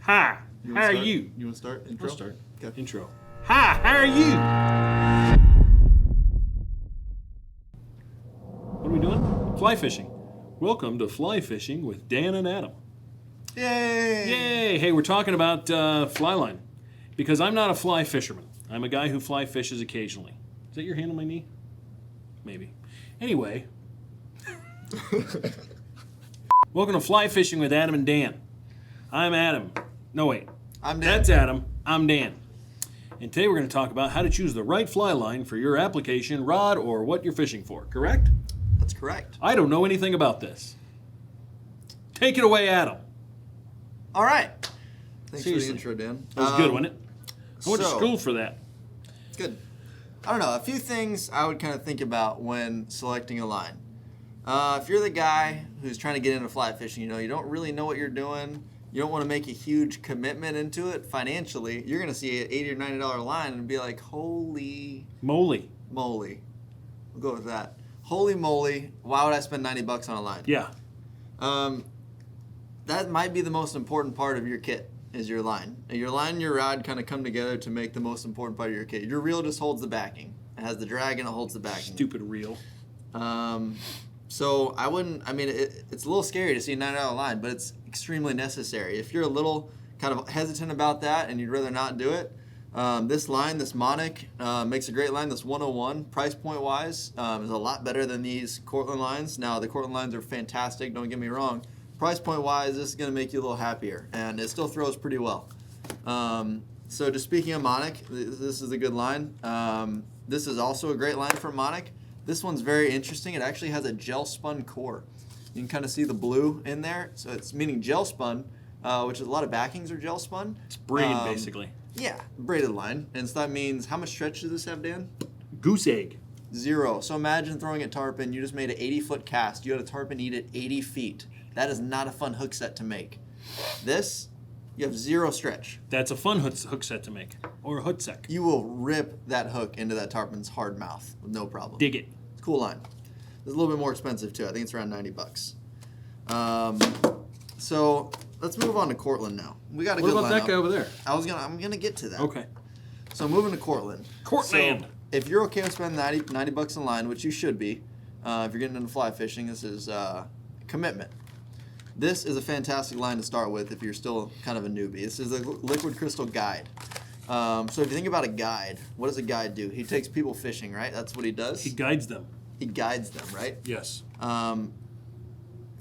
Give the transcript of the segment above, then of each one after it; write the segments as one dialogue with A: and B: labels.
A: Hi, how are you?
B: You want to start? Intro?
A: I'll start.
B: Okay.
A: Intro. Hi, how are you? What are we doing? Fly fishing. Welcome to Fly Fishing with Dan and Adam.
B: Yay!
A: Yay! Hey, we're talking about fly line. Because I'm not a fly fisherman. I'm a guy who fly fishes occasionally. Is that your hand on my knee? Maybe. Anyway. Welcome to Fly Fishing with Adam and Dan. I'm Adam. No, wait.
B: I'm Dan.
A: That's Adam. I'm Dan. And today we're going to talk about how to choose the right fly line for your application, rod, or what you're fishing for. Correct?
B: That's correct.
A: I don't know anything about this. Take it away, Adam.
B: All right. Thanks
A: Seriously.
B: for the intro, Dan.
A: That was good, wasn't it? I went to
B: so-
A: school for that.
B: It's good. I don't know. A few things I would kind of think about when selecting a line. If you're the guy who's trying to get into fly fishing, you don't really know what you're doing. You don't want to make a huge commitment into it financially. You're going to see an $80 or $90 line and be like, holy
A: Moly.
B: moly. We'll go with that. Holy moly. Why would I spend $90 on a line?
A: Yeah.
B: That might be the most important part of your kit, is your line. Your line and your rod kind of come together to make the most important part of your kit. Your reel just holds the backing. It has the drag and it holds the backing.
A: Stupid reel.
B: So I wouldn't, it's a little scary to see a $90 line, but it's extremely necessary. If you're a little kind of hesitant about that and you'd rather not do it, this line, this Monarch, makes a great line. This 101, price point wise, is a lot better than these Cortland lines. Now, the Cortland lines are fantastic, don't get me wrong. Price point wise, this is going to make you a little happier, and it still throws pretty well. So just speaking of Monarch, this is a good line. This is also a great line for Monarch. This one's very interesting. It actually has a gel spun core. You can kind of see the blue in there. So it's meaning gel spun, which is a lot of backings are gel spun.
A: It's braid, basically.
B: Yeah, braided line. And so that means, how much stretch does this have, Dan?
A: Goose egg.
B: 0. So imagine throwing a tarpon. You just made an 80-foot cast. You had a tarpon eat it 80 feet. That is not a fun hook set to make. This, you have 0 stretch.
A: That's a fun hook set to make. Or a hook set.
B: You will rip that hook into that tarpon's hard mouth with no problem.
A: Dig it.
B: It's a cool line. It's a little bit more expensive too. I think it's around $90. So let's move on to Cortland now. We got a
A: What
B: good
A: about
B: lineup.
A: that guy over there?
B: I'm gonna get to that.
A: Okay.
B: So moving to Cortland.
A: Cortland.
B: So if you're okay with spending $90 a line, which you should be, if you're getting into fly fishing, this is commitment. This is a fantastic line to start with if you're still kind of a newbie. This is a liquid crystal guide. So if you think about a guide, what does a guide do? He takes people fishing, right? That's what he does.
A: He guides them.
B: He guides them, right?
A: Yes.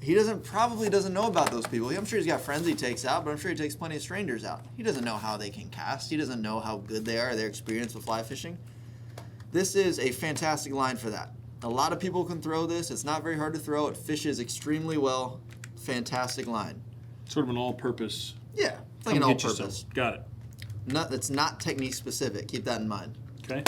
B: He probably doesn't know about those people. I'm sure he's got friends he takes out, but I'm sure he takes plenty of strangers out. He doesn't know how they can cast. He doesn't know how good they are, their experience with fly fishing. This is a fantastic line for that. A lot of people can throw this. It's not very hard to throw. It fishes extremely well. Fantastic line.
A: Sort of an all-purpose.
B: Yeah, it's like an
A: Come get you
B: all-purpose.
A: some. Got it.
B: It's not technique specific. Keep that in mind.
A: Okay.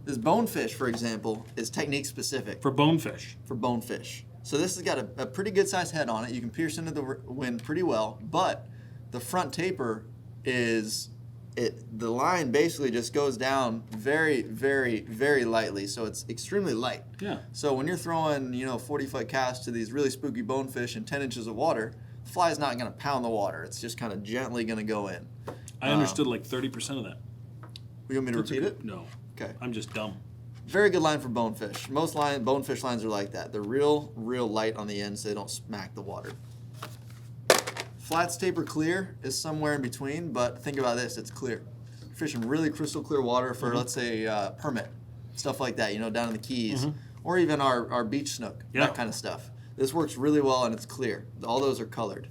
B: This bonefish, for example, is technique specific.
A: For bonefish.
B: For bonefish. So this has got a pretty good sized head on it. You can pierce into the wind pretty well, but the front taper the line basically just goes down very, very, very lightly. So it's extremely light.
A: Yeah.
B: So when you're throwing, 40-foot casts to these really spooky bonefish in 10 inches of water, the fly's not going to pound the water. It's just kind of gently going to go in.
A: I understood like 30% of that.
B: You want me to repeat it?
A: No.
B: Okay.
A: I'm just dumb.
B: Very good line for bonefish. Most bonefish lines are like that. They're real light on the end so they don't smack the water. Flats taper clear is somewhere in between, but think about this, it's clear. You're fishing really crystal clear water for, let's say, permit, stuff like that, down in the Keys, or even our beach snook, that kind of stuff. This works really well and it's clear. All those are colored.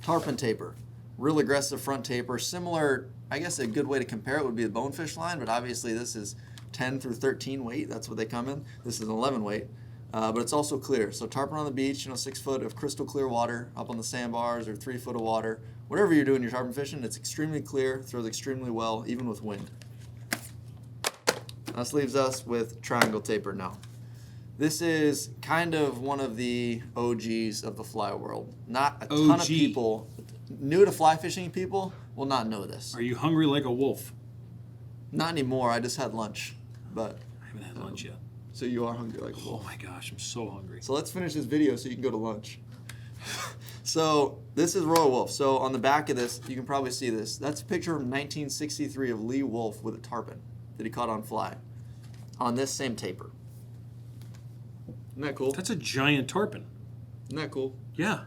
B: Tarpon taper, real aggressive front taper, similar. I guess a good way to compare it would be the bonefish line, but obviously this is 10 through 13 weight. That's what they come in. This is an 11 weight, but it's also clear. So tarpon on the beach, 6 foot of crystal clear water up on the sandbars, or 3 foot of water. Whatever you're doing your tarpon fishing, it's extremely clear, throws extremely well, even with wind. This leaves us with triangle taper now. This is kind of one of the OGs of the fly world. Not a ton of people, new to fly fishing people, will not know this.
A: Are you hungry like a wolf?
B: Not anymore. I just had lunch, but
A: I haven't had lunch yet.
B: So you are hungry like a wolf.
A: Oh my gosh, I'm so hungry.
B: So let's finish this video so you can go to lunch. So this is Royal Wolf. So on the back of this, you can probably see this. That's a picture from 1963 of Lee Wolf with a tarpon that he caught on fly on this same taper. Isn't that cool?
A: That's a giant tarpon.
B: Isn't that cool?
A: Yeah.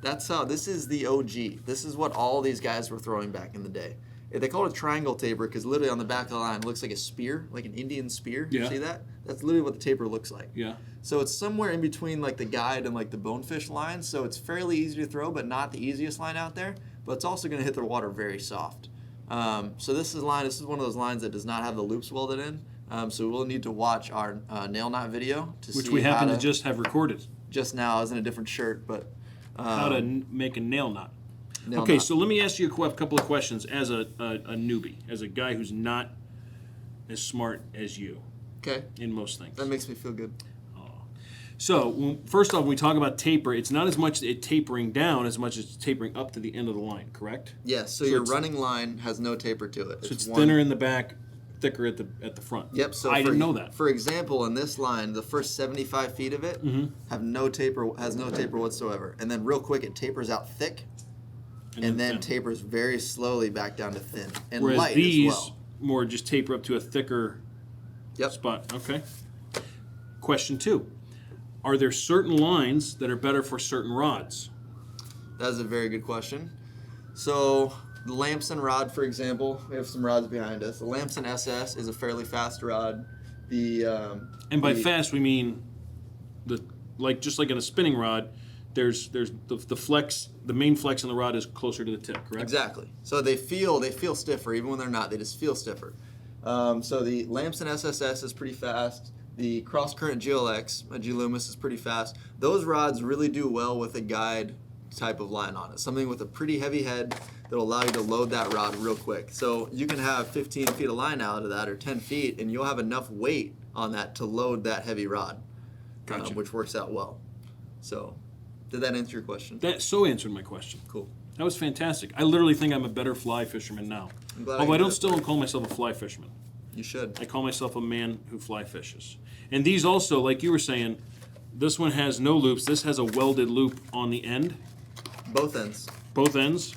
B: That's how, this is the OG. This is what all these guys were throwing back in the day. They call it a triangle taper because literally on the back of the line it looks like a spear, like an Indian spear.
A: Yeah.
B: You see that? That's literally what the taper looks like.
A: Yeah.
B: So it's somewhere in between like the guide and like the bonefish line. So it's fairly easy to throw, but not the easiest line out there. But it's also going to hit the water very soft. So this is one of those lines that does not have the loops welded in. So we'll need to watch our nail knot video to see
A: Which we happen to just have recorded.
B: Just now. I was in a different shirt, but
A: How to make a nail knot.
B: nail
A: Okay,
B: knot.
A: so let me ask you a couple of questions as a newbie, as a guy who's not as smart as you
B: Okay,
A: in most things.
B: that makes me feel good.
A: So, first off, when we talk about taper, it's not as much it tapering down as much as it's tapering up to the end of the line, correct?
B: Yes, so
A: So
B: your
A: it's-
B: running line has no taper to it.
A: So it's
B: one-
A: thinner in the back, thicker at the front.
B: Yep. So
A: I didn't know that.
B: For example, in this line, the first 75 feet of it has no taper whatsoever, and then real quick it tapers out thick, and then
A: thin.
B: tapers very slowly back down to thin and
A: Whereas
B: light
A: these
B: as well.
A: more just taper up to a thicker
B: Yep.
A: spot. Okay. Question 2. Are there certain lines that are better for certain rods?
B: That is a very good question. So the Lamson rod, for example, we have some rods behind us. The Lamson SS is a fairly fast rod.
A: And by fast we mean just like in a spinning rod, there's the flex, the main flex in the rod is closer to the tip, correct?
B: Exactly. So they feel stiffer, even when they're not. They just feel stiffer. So the Lamson SSS is pretty fast. The Cross Current GLX, G Loomis, is pretty fast. Those rods really do well with a guide type of line on it. Something with a pretty heavy head that'll allow you to load that rod real quick. So you can have 15 feet of line out of that or 10 feet, and you'll have enough weight on that to load that heavy rod,
A: Gotcha.
B: which works out well. So did that answer your question?
A: That so answered my question.
B: Cool.
A: That was fantastic. I literally think I'm a better fly fisherman now.
B: I'm glad
A: Although I
B: could
A: don't
B: do
A: still
B: it.
A: don't call myself a fly fisherman.
B: You should.
A: I call myself a man who fly fishes. And these also, like you were saying, this one has no loops. This has a welded loop on the end,
B: Both ends.
A: both ends.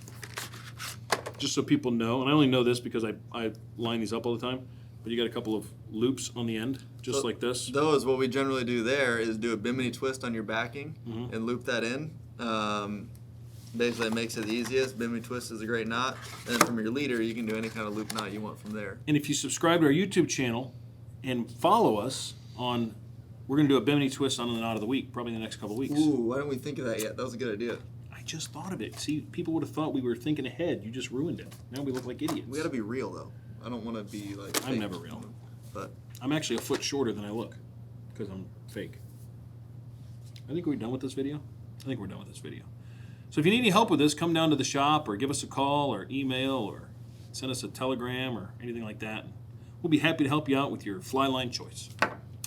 A: Just so people know, and I only know this because I line these up all the time, but you got a couple of loops on the end, just
B: So
A: like this.
B: Those, what we generally do there is do a Bimini Twist on your backing
A: Mm-hmm.
B: and loop that in. Basically, it makes it the easiest. Bimini Twist is a great knot. And then from your leader, you can do any kind of loop knot you want from there.
A: And if you subscribe to our YouTube channel and follow us on, we're going to do a Bimini Twist on the knot of the week, probably in the next couple of weeks.
B: Ooh, why didn't we think of that yet? That was a good idea.
A: I just thought of it. See, people would have thought we were thinking ahead. You just ruined it. Now we look like idiots.
B: We got to be real, though. I don't want to be like.
A: I'm
B: fake.
A: never real.
B: But
A: I'm actually a foot shorter than I look because I'm fake. I think we're done with this video. I think we're done with this video. So if you need any help with this, come down to the shop or give us a call or email or send us a telegram or anything like that. We'll be happy to help you out with your fly line choice.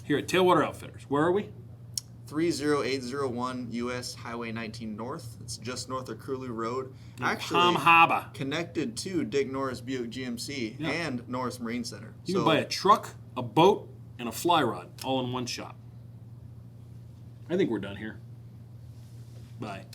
A: Here at Tailwater Outfitters. Where are we?
B: 30801 US Highway 19 North. It's just north of Curlew Road. Actually,
A: Palm Harbor.
B: connected to Dick Norris Buick GMC
A: Yeah.
B: and Norris Marine Center.
A: You can buy a truck, a boat, and a fly rod all in one shop. I think we're done here. Bye.